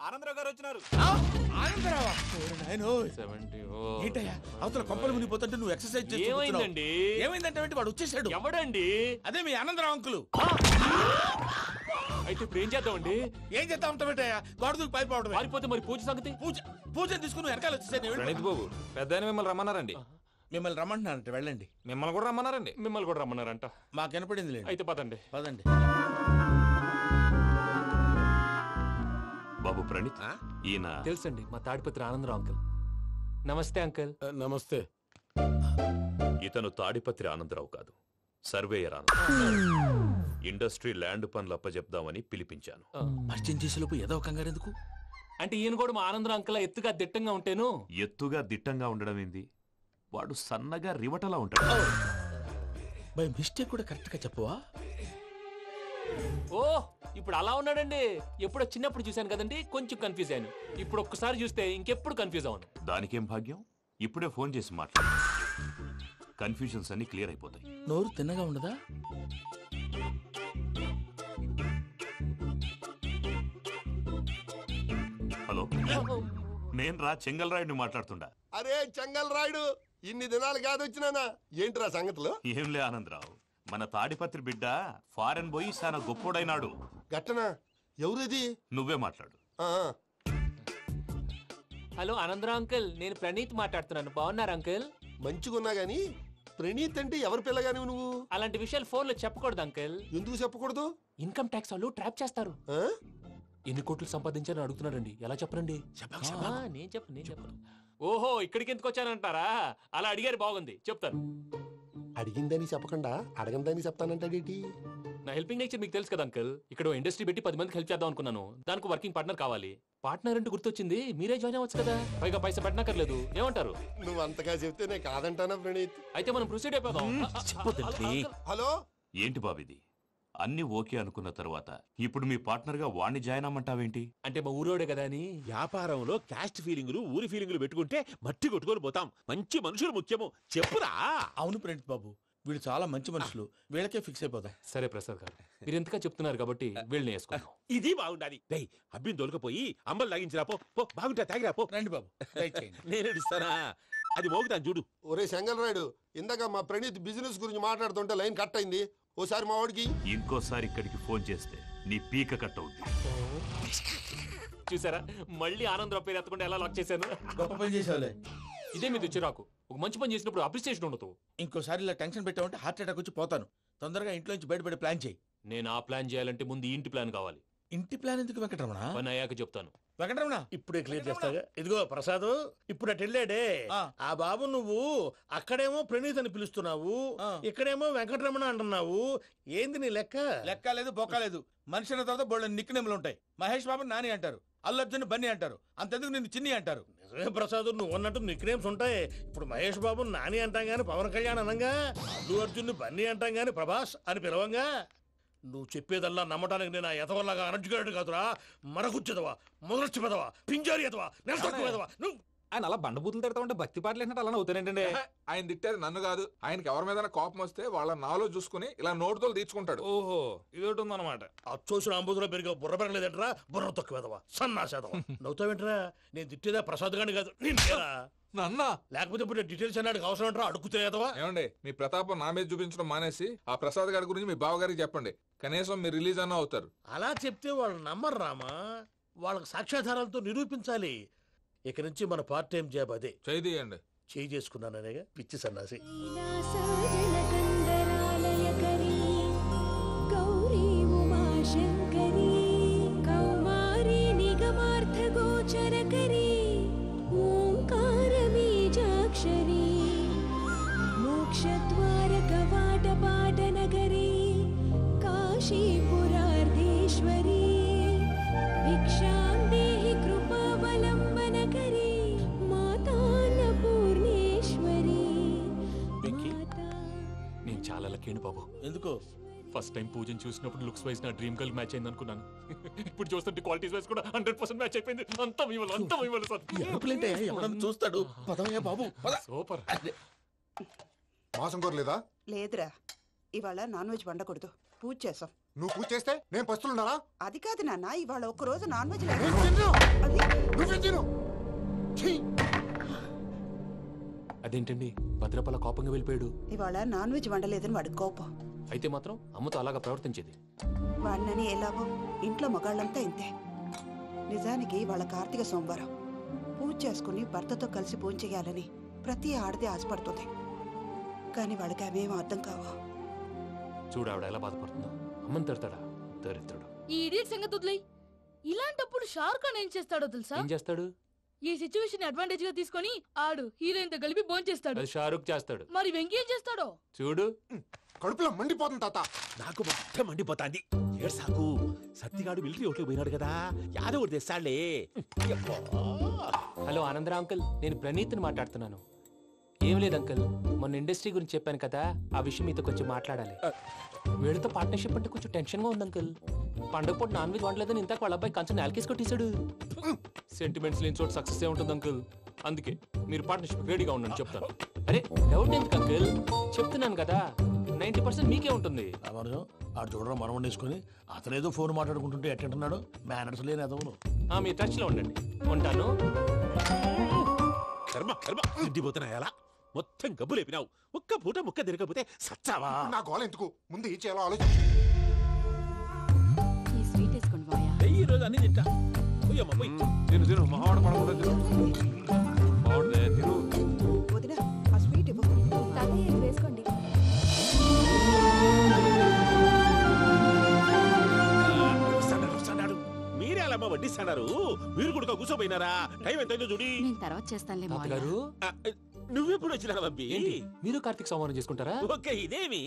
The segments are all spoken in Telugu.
ఆనందరావు గారు వచ్చినారు. ఏంటయ్యా అవతల కొంపలు మునిగిపోతుంటే నువ్వు ఎక్సర్సైజ్ చేస్తున్నావు? ఏమైందంటే వాడు వచ్చేసాడు. ఎవడండి? అదే మీ ఆనందరావు అంకులు. అయితే ఇప్పుడు ఏం చేద్దామండి? ఏం చేస్తా ఉంటావేటయ్యా? గొడవకు పైపోవడం. పారిపోతే మరి పూజ సంగతి? పూజ తీసుకుని వెనకాల వచ్చేసాను. ప్రణీత్ బాబు పెద్ద మిమ్మల్ని రమ్మన్నారండి. మిమ్మల్ని రమ్మంటున్నారంట, వెళ్ళండి. మిమ్మల్ని కూడా రమ్మన్నారండి. మిమ్మల్ని కూడా రమ్మన్నారంట. మాకు వినపడింది లేదు. అయితే పదండి. పదండి. బాబు ప్రణీత్, ఈయన తెలుసండి, మా తాడిపత్రి ఆనందరావు అంకుల్. నమస్తే అంకుల్. నమస్తే. ఇతను తాడిపత్రి ఆనందరావు కాదు, సర్వేయర్ ఆనందరావు. ఇండస్ట్రీ ల్యాండ్ పనులు అప్పజెప్దామని పిలిపించాను. పరిచయం చేసేలోపు ఏదో కంగారు ఎందుకు? అంటే ఈయన కూడా మా ఆనందరావు అంకుల్ ఎత్తుగా దిట్టంగా ఉంటాను. ఎత్తుగా దిట్టంగా ఉండడం ఏంది? వాడు సన్నగా రివటలా ఉంటాడు. బై మిస్టేక్ కూడా కరెక్ట్ గా చెప్పవా? ఓ ఇప్పుడు అలా ఉన్నాడండి. ఎప్పుడో చిన్నప్పుడు చూశాను కదండి, కొంచెం కన్ఫ్యూజ్ అయ్యాను. ఇప్పుడు ఒక్కసారి చూస్తే ఇంకెప్పుడు కన్ఫ్యూజ్ అవును. దానికేం భాగ్యం, ఇప్పుడే ఫోన్ చేసి మాట్లాడు. కన్ఫ్యూజన్స్ అన్ని క్లియర్ అయిపోతాయి. నోరు తిన్నగా ఉండదా? హలో, నేను రా చెంగల్రాయుడిని మాట్లాడుతుండా. అరే చెంగల్ రాయుడు, ఇన్ని దినాలు కాదు వచ్చినానా? ఏంట్రా సంగతులు? ఏంలే ఆనందరావు, మన తాడిపత్రి బిడ్డ ఫారెన్ పోయి చాలా గొప్పోడైనాడు. గట్టనా? ఎవరిది? నువ్వే మాట్లాడు. హలో ఆనందరావు అంకుల్, నేను ప్రణీత్ మాట్లాడుతున్నాను. బాగున్నారు అంకుల్? మంచిగున్నా గాని ప్రణీత్ అంటే ఎవరి పిల్లగాని నువ్వు? అలాంటి విషయాలు ఫోన్ లో చెప్పకూడదు అంకుల్. ఎందుకు చెప్పకూడదు? ఇన్కమ్ ట్యాక్స్ వాళ్ళు ట్రాప్ చేస్తారు. ఎన్ని కోట్లు సంపాదించాలని అడుగుతున్నారండి. ఎలా చెప్పరండి? నేను చెప్పను. ఓహో, ఇక్కడికి ఎందుకు వచ్చానంటారా? అలా అడిగారు, బాగుంది, చెప్తాను. అడిగిందని చెప్పకుండా అడగందని చెప్తానంటాడేటి? నా హెల్పింగ్ నేచర్ మీకు తెలుసు కదా అంకుల్. ఇక్కడ ఇండస్ట్రీ పెట్టి 10 మందికి హెల్ప్ చేద్దాం అనుకున్నాను. దానికి వర్కింగ్ పార్ట్నర్ కావాలి. పార్ట్నర్ అంటే గుర్తొచ్చింది, మీరే జాయిన్ అవ్వచ్చు కదా. పైగా పైసా పెట్టనక్కర్లేదు. ఏమంటారు? నువ్వు అంతగా చెప్తేనే కాదంటానా ప్రణీత్? అయితే మనం ప్రొసీడ్ అయిపోదాం. హలో, ఏంటి బాబిది? అన్ని ఓకే అనుకున్న తర్వాత ఇప్పుడు మీ పార్ట్నర్ గా వాణ్ణి జాయిన్ అమ్మంటావేంటి? అంటే మా ఊరోడే కదా అని. వ్యాపారంలో క్యాస్ట్ ఫీలింగులు, ఊరి ఫీలింగులు పెట్టుకుంటే మట్టి కొట్టుకొని పోతాం. మంచి మనుషులు ముఖ్యము. చెప్పురా. అవును ప్రణీత్ బాబు, వీళ్ళు చాలా మంచి మనుషులు. వీళ్ళకే ఫిక్స్ అయిపోతాం. సరే ప్రసాద్ గారు, మీరు ఎంతగా చెప్తున్నారు కాబట్టి వీళ్ళని వేసుకున్నాం. ఇది బాగుండాలి. డై అబ్బిని తోలుకపోయి అంబలు తాగించిరా పో. బాగుంటా, తాగిరా పో. రండి బాబు, నేను ఇస్తానా? అది మోగుతాను చూడు. ఒరే చెంగల్ రాయుడు, ఇందాక మా ప్రణీత్ బిజినెస్ గురించి మాట్లాడుతుంటే లైన్ కట్ అయింది. ఓసారి మా వాడికి ఇంకోసారి ఇక్కడికి ఫోన్ చేస్తే నీ పీక కట్ అవుద్ది. చూసారా, మళ్ళీ ఆనందరావు పేరు ఎత్తకుండా ఎలా లాక్ చేశాను. గొప్ప పని చేసేవాళ్ళే. ఇదే మీద చిరాకు. ఒక మంచి పని చేసినప్పుడు అప్రిసియేషన్ ఉండదు. ఇంకోసారి ఇలా టెన్షన్ పెట్టామంటే హార్ట్ అటాక్ వచ్చి పోతాను. తొందరగా ఇంట్లో నుంచి బయటపడే ప్లాన్ చేయి. నేను ఆ ప్లాన్ చేయాలంటే ముందు ఇంటి ప్లాన్ కావాలి. ఇంటి ప్లాన్ ఎందుకు వెంకటరమణ? పని అయ్యాక చెప్తాను. వెంకటరమణ ఇప్పుడే క్లియర్ చేస్తాగా. ఇదిగో ప్రసాద్, ఇప్పుడు అటు వెళ్ళాడే ఆ బాబు, నువ్వు అక్కడేమో ప్రణీత్ అని పిలుస్తున్నావు, ఇక్కడేమో వెంకటరమణ అంటున్నావు. ఏంది నీ లెక్క? లెక్క లేదు, బొక్క లేదు. మనిషి అన్న తర్వాత బోళ్ళ నిక్నెములు ఉంటాయి. మహేష్ బాబు నాని అంటారు, అల్లు అర్జున్ బన్నీ అంటారు, అంతెందుకు నిన్ను చిన్ని అంటారు. నిజమే ప్రసాద్, నువ్వు అన్నట్టు నిక్ నేమ్స్ ఉంటాయి. ఇప్పుడు మహేష్ బాబు నాని అంటాం గాని పవన్ కళ్యాణ్ అనంగా, అల్లు అర్జున్ బన్నీ అంటాం గాని ప్రభాస్ అని పిలవంగా. నువ్వు చెప్పేదల్లా నమ్మటానికి నేను ఎతవల్లాగా అనర్జుకేటెడ్ కాదురా. మరగుచ్చదవా, మొదలచ్చి పెదవా, పింజారి ఎదవా, నెలసొక్కు పెదవా. నువ్వు ఆయన అలా బండబూతులు తిడతా ఉంటే భక్తి పాటలు ఏంటంటే అలా అవుతానంటే. ఆయన తిట్టేది నన్ను కాదు, ఆయనకి ఎవరి మీద కోపం వస్తే వాళ్ళ నాలో చూసుకుని ఇలా నోటుతో తీర్చుకుంటాడు. ఓహో, ఇది ఒకటి ఉందన్నమాట. అచ్చోసిన అంబుధులో పెరిగే బుర్ర పెరగలేదంటరా. బుర్ర తొక్కు పెదవా, సన్నాసేదవా. నవ్వుతావేంట్రా? నేను తిట్టేదా ప్రసాద్ గాని కాదు, నిన్నేరా. నన్నా? లేకపోతే ఇప్పుడు డీటెయిల్స్ అన్నాడు అవసరం అంటారా? అడుగుతాయేదవా. ఏమండి, మీ ప్రతాపం నా మీద చూపించడం మానేసి ఆ ప్రసాద్ గారి గురించి మీ బావగారికి చెప్పండి. కనీసం మీరు రిలీజ్ అన్న అవుతారు. అలా చెప్తే వాళ్ళు నమ్మరు రామా. వాళ్ళకి సాక్ష్యాధారాలతో నిరూపించాలి. ఇక నుంచి మన పార్ట్ టైం జాబ్ అదే. చేయండి. చేయి చేసుకున్నాననేగా పిచ్చి సన్నాసి. బాబు ఎందుకు? ఫస్ట్ టైం పూజను చూసినప్పుడు లుక్స్ వైజ్ నా డ్రీమ్ గర్ల్ మ్యాచ్ అయింది అనుకున్నాను. ఇప్పుడు చూస్తుంటే క్వాలిటీస్ వైజ్ కూడా 100% మ్యాచ్ అయిపోయింది. అంతా మీ వల్ల సార్. చూస్తాడు. బాబు సూపర్. మాసం కోరలేదా? లేదురా, ఇవాళ నాన్ వెజ్ వండకూడదు. పూజ చేసాం. నువ్వు పూజ చేస్తే నేను పస్తులున్నానా? అది కాదు నాన్న, ఇవాళ ఒక్క రోజు నాన్ వెజ్ లేదు. తిను. ఛీ! అదేంటండి భద్రపల కోపంగా వెళ్ళిపోయాడు? ఇవాళ నాన్ వెజ్ వండలేదని వాడి కోపం. అయితే మాత్రం అమ్మతో అలాగా ప్రవర్తించేది. వాడినని ఎలాగో ఇంట్లో మగాళ్ళంతా ఇంతే. నిజానికి వాళ్ళ కార్తీక సోమవారం పూజ చేసుకుని భర్తతో కలిసి పూజ చేయాలని ప్రతి ఆడది ఆశపడుతుంది. కానీ వాళ్ళకి అవేం అర్థం కావు. చూడు ఆవిడ ఎలా బాధపడుతుందో. అమ్మని తిడతాడా దరిద్రుడు. ఈ ఇడియట్ సంగతి వదిలేయ్. ఇలాంటప్పుడు షారుఖ్ ఖాన్ ఏం చేస్తాడో తెలుసా? ఏం చేస్తాడు? ఈ సిచ్యువేషన్ అడ్వాంటేజ్ గా తీసుకొని ఆడు హీరోయిన్ తో కలిపి బోన్ చేస్తాడు. అది షారుఖ్ చేస్తాడు. మరి వెంకీ ఏం చేస్తాడో చూడు. కడుపులో మండిపోతుంది తాత. నాకు మొత్తం మండిపోతాంది. ఏడ్సాకు. సత్తిగాడు మిలిటరీ ఓట్లకు పోయినాడు కదా, యాదవ్ తెస్తాడులే. హలో ఆనందరా అంకుల్, నేను ప్రణీత్ని మాట్లాడుతున్నాను. ఏం లేదు అంకుల్, మొన్న ఇండస్ట్రీ గురించి చెప్పాను కదా, ఆ విషయం మీతో కొంచెం మాట్లాడాలి. వీళ్ళతో పార్ట్నర్షిప్ అంటే కొంచెం టెన్షన్ గా ఉంది అంకుల్. పండగ పూట నాన్ వెజ్ వండలేదని ఇంతకు వాళ్ళ అబ్బాయి కంచెం నేలకేసి కొట్టేశాడు. సెంటిమెంట్స్ లేని చోట సక్సెస్ ఏ ఉంటుంది అంకుల్. అందుకే మీరు పార్ట్నర్షిప్ రెడీగా ఉండండి చెప్తాను. అరే డౌట్ ఎందుకు అంకుల్, చెప్తున్నాను కదా 90% మీకే ఉంటుంది. రామానుజం ఆడు చూడడం మనం వండేసుకుని అతనేదో ఫోన్ మాట్లాడుకుంటుంటే ఎట్టంటున్నాడు. మేనర్స్ లేని అదవును. మీ టచ్ లో ఉండండి. ఉంటాను. కర్మ కర్మ తిండిపోతున్నా ఎలా మొత్తం గబ్బు లేపినావు. ఒక్క పూట ముక్క తిరగకపోతే సచ్చావా? నా గోల ఎందుకు, ముందు ఏం చేయాలో ఆలోచించు. ఈ స్వీట్ వేసుకోండి మాయా. ఈ రోజు అన్ని తింటా. పోయమ్మ పోయి. తిను తిను మహావాడ పడకుండా తిను. బాగుండే తిను. వదిన ఆ స్వీట్ ఇవ్వు. తాతయ్య వేసుకోండి. వస్తాడు. మీరే అలా అమ్మ వడ్డిస్తాడారు. మీరు కూడా కూర్చోపోయినారా? టైం ఎంతైందో చూడి. నేను తర్వాత చేస్తానులే మాయా. తాతగారు నువ్వెప్పుడు వచ్చినా బంబి? ఏంటి మీరు కార్తీక సంహారం చేసుకుంటారా? ఓకే ఇదేమి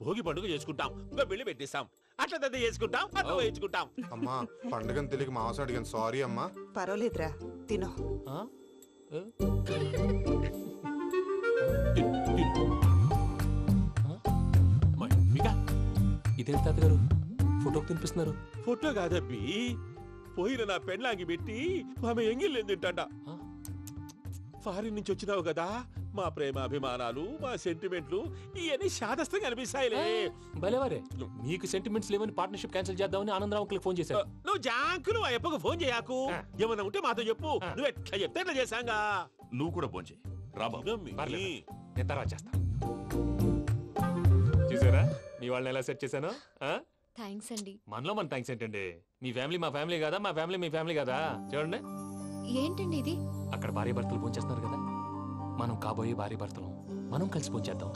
భోగి పండుగ చేసుకుంటాం, ఇంకా బిల్లు పెట్టిస్తాం, అట్లా దద్ద చేసుకుంటాం, అట్లా వేయించుకుంటాం. అమ్మా పండుగని తెలియక మాంసం అడిగాను, సారీ అమ్మా. పర్వాలేదురా తినో. ఆ? ఏ? ఇదేంటి తాతగారు ఫోటోకి తినిపిస్తున్నారు? ఫోటో కాదబ్బి, పోయిన నా పెళ్ళాంగి పెట్టి ఆమె ఎంగిల్ తింటాడ. ఫారిన్ నుంచి వచ్చినావు కదా, మా ప్రేమ అభిమానాలు, మా సెంటిమెంట్లు ఇవన్నీ శాదస్తంగా అనిపిస్తాయిలే. భలేవారే, మీకు సెంటిమెంట్స్ లేవని పార్ట్నర్షిప్ క్యాన్సిల్ చేద్దామని ఆనందరావు అంకుల్ ఫోన్ చేశారు. నువ్వు జాంకులు ఆ అప్పకు ఫోన్ చేయకు. ఏమన్నా ఉంటే మాతో చెప్పు. నువ్వు ఎట్లా చెప్తే ఎట్లా చేశాంగా. నువ్వు కూడా ఫోన్ చేయి. రా బాబు. పర్లేదు, నేను తర్వాత చేస్తా. చూసారా మీ వాళ్ళని ఎలా సెట్ చేశాను? థ్యాంక్స్ అండి. మనలో మన థ్యాంక్స్ ఏంటండి? మీ ఫ్యామిలీ మా ఫ్యామిలీ కదా, మా ఫ్యామిలీ మీ ఫ్యామిలీ కదా. చూడండి ఏంటండి ఇది? అక్కడ భార్య భర్తలు పోంచేస్తున్నారు కదా, మనం కాబోయే భార్య భర్తలు మనం కలిసి పోంచేద్దాం.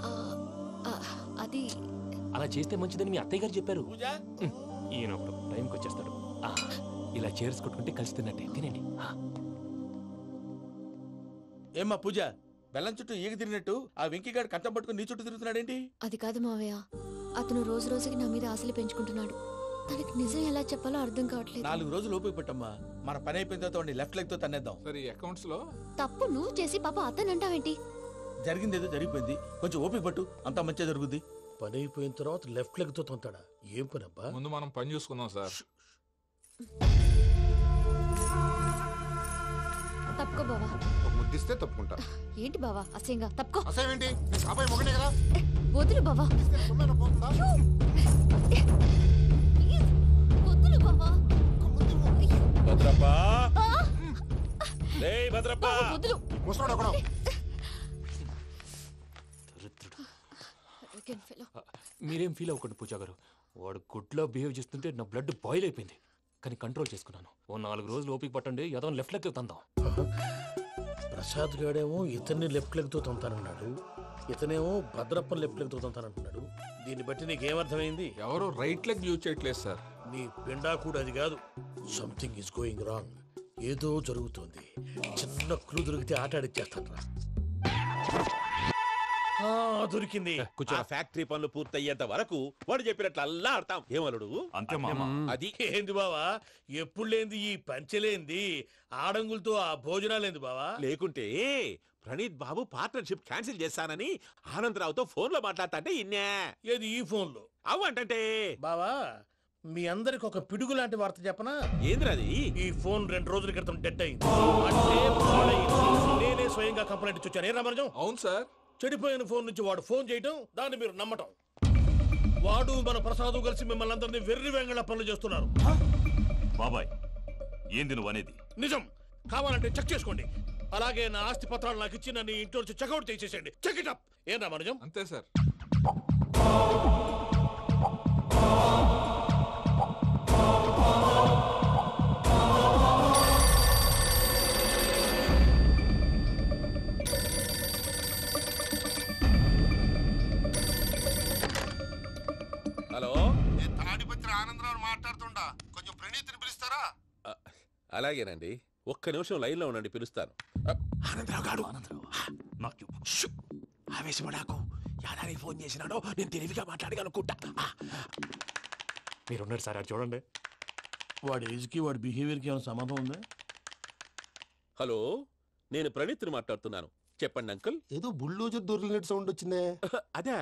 అది అలా చేస్తే మంచిదని మీ అత్తయ్య గారు చెప్పారు. పూజ ఈయన ఒకడు టైంకి వచ్చేస్తాడు. ఇలా చేర్స్ కొట్టుకుంటే కలిసి తిన్నట్టే. తినండి. ఏమ్మా పూజ, బెల్లం చుట్టూ ఈగ తిరిగినట్టు ఆ వెంకీగాడు కంచం పట్టుకుని నీ చుట్టూ తిరుగుతున్నాడేంటి? అది కాదు మావయ్య, అతను రోజు రోజుకి నా మీద ఆశలు పెంచుకుంటున్నాడు. తనకి నిజం ఎలా చెప్పాలో అర్థం కావట్లేదు. 4 రోజులు ఓపిక పట్టమ్మా, మన పని అయిపోయిన తర్వాత లెఫ్ట్ లెగ్ తో తన్నేద్దాం. సరే అకౌంట్స్ లో తప్పు నువ్వు చేసి పాప అతను అంటావేంటి? జరిగిందేదో జరిగిపోయింది, కొంచెం ఓపిక పట్టు, అంతా మంచిగా జరుగుద్ది. పని అయిపోయిన తర్వాత లెఫ్ట్ లెగ్ తో తొంతాడా? ఏం పని అబ్బా? ముందు మనం పని చూసుకుందాం సార్. తప్పుకో బావా. ఒక ముద్దిస్తే తప్పుకుంటా. ఏంటి బావా అసహ్యంగా? తప్పుకో. అసేమేంటి, నీ కాబోయే మొగనే కదా. వదులు బావా. సొమ్మేనా పోతుందా? వదులు బావా. భద్రప్పా, రేయ్ భద్రప్పా. వదులు. ముసలోడు ఒకడు. మీరేం ఫీల్ అవ్వకండి పూజా గారు. వాడు గుడ్లో బిహేవ్ చేస్తుంటే నా బ్లడ్ బాయిల్ అయిపోయింది. కానీ కంట్రోల్ చేసుకున్నాను. ఓ 4 రోజులు ఓపిక పట్టండి, ఏదో లెఫ్ట్ లెగ్ తందాం. ప్రసాద్ గాడేమో ఇతన్ని లెఫ్ట్ లెగ్ తో తొంతానన్నాడు, ఇతనేమో భద్రప్ప లెఫ్ట్ లెగ్ తో తొంతానంటున్నాడు. దీన్ని బట్టి నీకేమర్థమైంది? ఎవరు రైట్ లెగ్ యూజ్ చేయట్లేదు సార్. నీ పిండా కూడా అది కాదు. Something is going wrong. ఏదో జరుగుతోంది. చిన్న క్లూ దొరికితే ఆట ఆడిచ్చేస్తాను రా. దొరికింది. కొంచెం ఫ్యాక్టరీ పనులు పూర్తయ్యేంత వరకు వాడు చెప్పినట్లు అల్లా ఆడతాం. ఏమలుడు అంతే మామ. అది ఏంది బావా, ఎప్పుడు లేంది ఈ పంచలేంది, ఆడంగులతో ఆ భోజనాలేంది బావా? లేకుంటే ప్రణీత్ బాబు పార్ట్నర్షిప్ క్యాన్సిల్ చేస్తానని ఆనందరావుతో ఫోన్ లో మాట్లాడతాంటే ఇన్నే. ఏది ఈ ఫోన్ లో? అవ్వంటే బావా, మీ అందరికి ఒక పిడుగు లాంటి వార్త చెప్పనా? ఏంద్రది? ఈ ఫోన్ 2 రోజుల క్రితం డెడ్ అయింది. అంటే పాడైంది. నేనే స్వయంగా కంప్లైంట్ ఇచ్చి వచ్చాను. ఏ రామరాజం? అవును సార్. చెడిపోయిన ఫోన్ నుంచి వాడు ఫోన్ చేయటం, దాన్ని మీరు నమ్మటం. వాడు మన ప్రసాదు కలిసి మిమ్మల్ని అందరినీ వెర్రి వెంగళ పనులు చేస్తున్నారు. బాబాయ్ ఏంది నువ్వు అనేది? నిజం. కావాలంటే చెక్ చేసుకోండి. అలాగే నా ఆస్తి పత్రాలు నాకు ఇచ్చి నన్ను ఇంట్లో నుంచి చెక్అౌట్ చేసేసండి. Check it up. ఏం రామానుజం? అంతే సార్. హలో, నేను తాడిపత్రి ఆనందరావు మాట్లాడుతుండా, కొంచెం ప్రణీతిని పిలుస్తారా? అలాగేనండి, ఒక్క నిమిషం లైన్లో ఉండండి, పిలుస్తాను. ఆనందరావు గాడు ఆవేశపడాకు. యాదానికి ఫోన్ చేసినాడో నేను తెలివిగా మాట్లాడగలనుకుంటా. మీరున్నారు సార్, అది చూడండి. వాడి ఏజ్కి వాడి బిహేవియర్కి ఏమైనా సంబంధం ఉందా? హలో, నేను ప్రణీత్ని మాట్లాడుతున్నాను. చెప్పండి అంకుల్. ఏదో బుల్డోజర్ దొరికినట్టు సౌండ్ వచ్చిందే. అదే,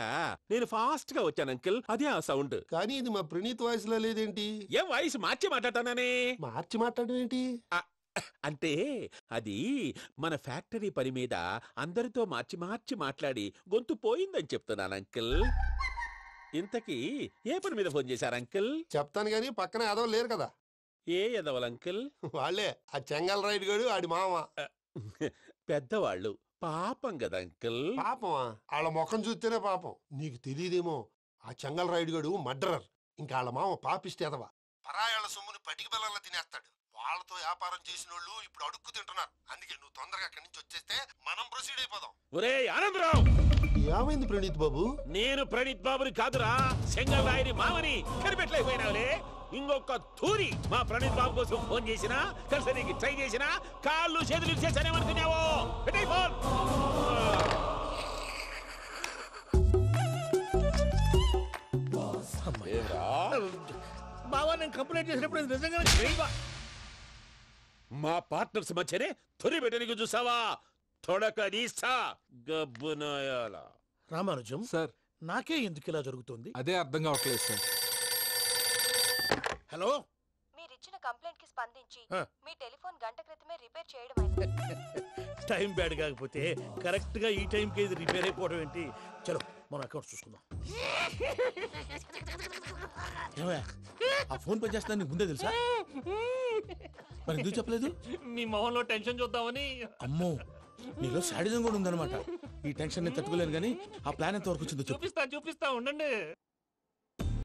నేను ఫాస్ట్ గా వచ్చాను అంకుల్, అదే ఆ సౌండ్. కానీ ఇది మా ప్రణీత్ వాయిస్ లో లేదేంటి? ఏం వాయిస్ మార్చి మాట్లాడతానని? మార్చి మాట్లాడడం ఏంటి? అంటే అది మన ఫ్యాక్టరీ పని మీద అందరితో మార్చి మార్చి మాట్లాడి గొంతు పోయిందని చెప్తున్నాను అంకుల్. ఇంతకీ ఏ పని మీద ఫోన్ చేశారు అంకుల్? చెప్తాను గానీ పక్కన ఏదో లేరు కదా. ఏ ఎదవల్ అంకుల్? వాళ్ళే ఆ చెంగల్ రైడ్ గడు ఆడి మామ. పెద్దవాళ్ళు, పాపం కదా అంకుల్. పాపమా? వాళ్ళ ముఖం చూస్తేనే పాపం. నీకు తెలియదేమో, ఆ చెంగల్ రైడ్ గడు మర్డరర్. ఇంకా వాళ్ళ మామ పాపిస్తేదవా. పరాయాళ్ళ సొమ్ముని పటికి బెల్లంలో తినేస్తాడు. వాళ్ళతో వ్యాపారం చేసిన వాళ్ళు ఇప్పుడు అడుక్కు తింటున్నారు. అందుకే నువ్వు తొందరగా అక్కడి నుంచి వచ్చేస్తే మనం ప్రొసీడ్ అయిపోదాం. ఒరే ఆనందరావు! ఏమైంది ప్రణీత్ బాబు? నేను ప్రణీత్ బాబుని కాదురా, సెంగల్ రాయని మామని. కనిపెట్టలేకపోయినావులే. ఇంకొక తూరి మా ప్రణీత్ బాబు కోసం ఫోన్ చేసినా, కలిసి నీకు ట్రై చేసినా కాళ్ళు చేతులు ఇచ్చేసానేమనుకున్నావు. పెట్టే ఫోన్. బావా, నేను కంప్లైంట్ చేసినప్పుడు ఇది నిజంగా మా పార్ట్నర్స్ మధ్యనే తొలి పెట్టడానికి చూసావా? తొడక నీస్తా గబ్బునాయాల. రామానుజం సార్, నాకే ఎందుకు ఇలా జరుగుతుంది? అదే అర్థం కావట్లేదు సార్. హలో, మీరిచ్చిన కంప్లైంట్ కి స్పందించి ఆ. మీ టెలిఫోన్ గంట క్రితమే రిపేర్ చేయడం టైం బ్యాడ్ కాకపోతే కరెక్ట్ గా ఈ టైంకి ఇది రిపేర్ అయిపోవడం ఏంటి? చలో మన అకౌంట్ చూసుకుందాం. ఏమయ్య, ఆ ఫోన్ పని చేస్తున్నా నీకు ముందే తెలుసా? మరి ఎందుకు చెప్పలేదు? మీ మొహంలో టెన్షన్ చూద్దామని. అమ్మో, నీలో శాడిజం కూడా ఉందన్నమాట. ఈ టెన్షన్ ని తట్టుకోలేను కానీ ఆ ప్లాన్ ఎంత వరకు వచ్చిందో చెప్పు. చూపిస్తా ఉండండి.